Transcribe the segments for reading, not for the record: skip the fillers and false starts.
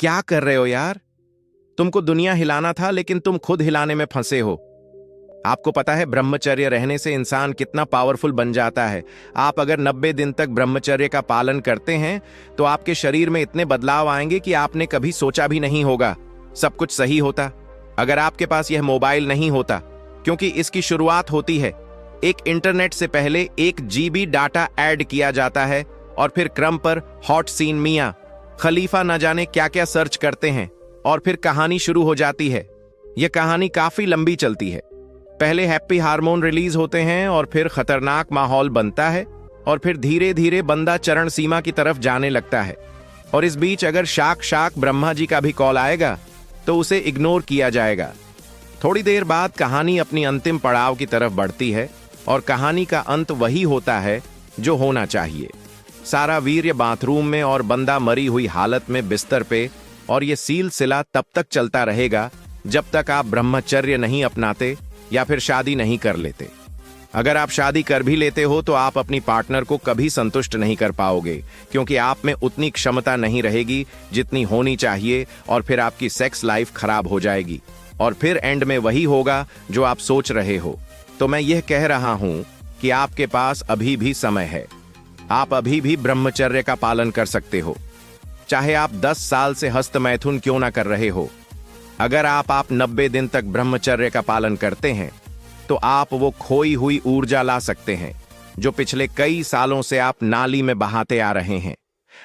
क्या कर रहे हो यार? तुमको दुनिया हिलाना था लेकिन तुम खुद हिलाने में फंसे हो। आपको पता है ब्रह्मचर्य रहने से इंसान कितना पावरफुल बन जाता है। आप अगर 90 दिन तक ब्रह्मचर्य का पालन करते हैं तो आपके शरीर में इतने बदलाव आएंगे कि आपने कभी सोचा भी नहीं होगा। सब कुछ सही होता अगर आपके पास यह मोबाइल नहीं होता, क्योंकि इसकी शुरुआत होती है एक इंटरनेट से पहले 1 GB डाटा ऐड किया जाता है और फिर क्रम पर हॉट सीन मियां खलीफा न जाने क्या क्या सर्च करते हैं और फिर कहानी शुरू हो जाती है। यह कहानी काफी लंबी चलती है। पहले हैप्पी हार्मोन रिलीज होते हैं और फिर खतरनाक माहौल बनता है और फिर धीरे धीरे बंदा चरण सीमा की तरफ जाने लगता है। और इस बीच अगर शाक ब्रह्मा जी का भी कॉल आएगा तो उसे इग्नोर किया जाएगा। थोड़ी देर बाद कहानी अपनी अंतिम पड़ाव की तरफ बढ़ती है और कहानी का अंत वही होता है जो होना चाहिए। सारा वीर्य बाथरूम में और बंदा मरी हुई हालत में बिस्तर पे, और ये सिलसिला तब तक चलता रहेगा जब तक आप ब्रह्मचर्य नहीं अपनाते या फिर शादी नहीं कर लेते। अगर आप शादी कर भी लेते हो तो आप अपनी पार्टनर को कभी संतुष्ट नहीं कर पाओगे, क्योंकि आप में उतनी क्षमता नहीं रहेगी जितनी होनी चाहिए और फिर आपकी सेक्स लाइफ खराब हो जाएगी और फिर एंड में वही होगा जो आप सोच रहे हो। तो मैं यह कह रहा हूं कि आपके पास अभी भी समय है। आप अभी भी ब्रह्मचर्य का पालन कर सकते हो, चाहे आप 10 साल से हस्त मैथुन क्यों ना कर रहे हो। अगर आप 90 दिन तक ब्रह्मचर्य का पालन करते हैं तो आप वो खोई हुई ऊर्जा ला सकते हैं जो पिछले कई सालों से आप नाली में बहाते आ रहे हैं।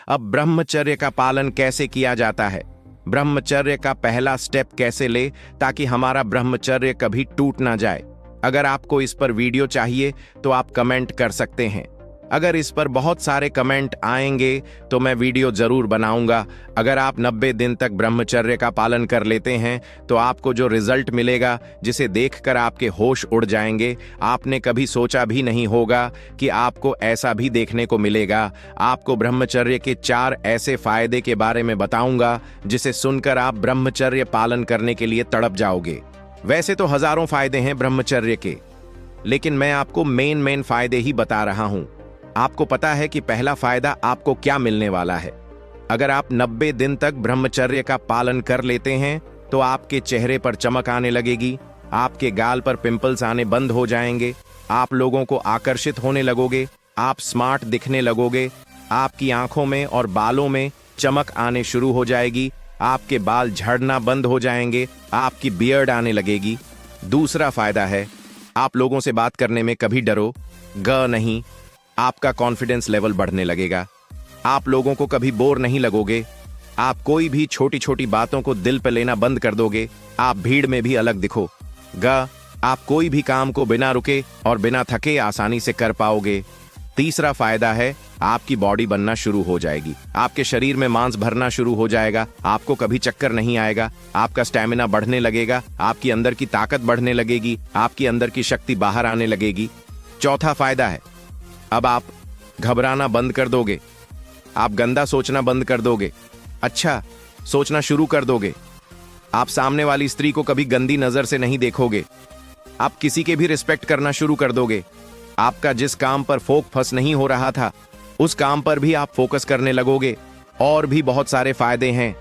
अब ब्रह्मचर्य का पालन कैसे किया जाता है, ब्रह्मचर्य का पहला स्टेप कैसे ले ताकि हमारा ब्रह्मचर्य कभी टूट ना जाए। अगर आपको इस पर वीडियो चाहिए तो आप कमेंट कर सकते हैं। अगर इस पर बहुत सारे कमेंट आएंगे तो मैं वीडियो जरूर बनाऊंगा। अगर आप 90 दिन तक ब्रह्मचर्य का पालन कर लेते हैं तो आपको जो रिजल्ट मिलेगा, जिसे देखकर आपके होश उड़ जाएंगे, आपने कभी सोचा भी नहीं होगा कि आपको ऐसा भी देखने को मिलेगा। आपको ब्रह्मचर्य के 4 ऐसे फायदे के बारे में बताऊंगा जिसे सुनकर आप ब्रह्मचर्य पालन करने के लिए तड़प जाओगे। वैसे तो हजारों फायदे हैं ब्रह्मचर्य के, लेकिन मैं आपको मेन फायदे ही बता रहा हूं। आपको पता है कि पहला फायदा आपको क्या मिलने वाला है। अगर आप 90 दिन तक ब्रह्मचर्य का पालन कर लेते हैं तो आपके चेहरे पर चमक आने लगेगी, आपके गाल पर पिंपल्स आने बंद हो जाएंगे, आप लोगों को आकर्षित होने लगोगे, आप स्मार्ट दिखने लगोगे, आपकी आंखों में और बालों में चमक आने शुरू हो जाएगी, आपके बाल झड़ना बंद हो जाएंगे, आपकी बियर्ड आने लगेगी। दूसरा फायदा है, आप लोगों से बात करने में कभी डरो नहीं, आपका कॉन्फिडेंस लेवल बढ़ने लगेगा। आप लोगों को कभी बोर नहीं लगोगे, आप कोई भी छोटी छोटी बातों को दिल पे लेना बंद कर दोगे, आप भीड़ में भी अलग दिखो आप कोई भी काम को बिना रुके और बिना थके आसानी से कर पाओगे। तीसरा फायदा है, आपकी बॉडी बनना शुरू हो जाएगी, आपके शरीर में मांस भरना शुरू हो जाएगा, आपको कभी चक्कर नहीं आएगा, आपका स्टैमिना बढ़ने लगेगा, आपकी अंदर की ताकत बढ़ने लगेगी, आपकी अंदर की शक्ति बाहर आने लगेगी। चौथा फायदा है, अब आप घबराना बंद कर दोगे, आप गंदा सोचना बंद कर दोगे, अच्छा सोचना शुरू कर दोगे। आप सामने वाली स्त्री को कभी गंदी नजर से नहीं देखोगे, आप किसी के भी रिस्पेक्ट करना शुरू कर दोगे। आपका जिस काम पर फोकस नहीं हो रहा था उस काम पर भी आप फोकस करने लगोगे। और भी बहुत सारे फायदे हैं,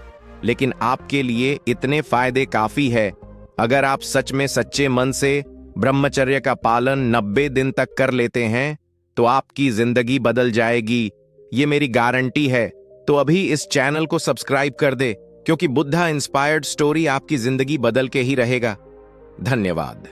लेकिन आपके लिए इतने फायदे काफी है। अगर आप सच में सच्चे मन से ब्रह्मचर्य का पालन 90 दिन तक कर लेते हैं तो आपकी जिंदगी बदल जाएगी, ये मेरी गारंटी है। तो अभी इस चैनल को सब्सक्राइब कर दे, क्योंकि बुद्धा इंस्पायर्ड स्टोरी आपकी जिंदगी बदल के ही रहेगा। धन्यवाद।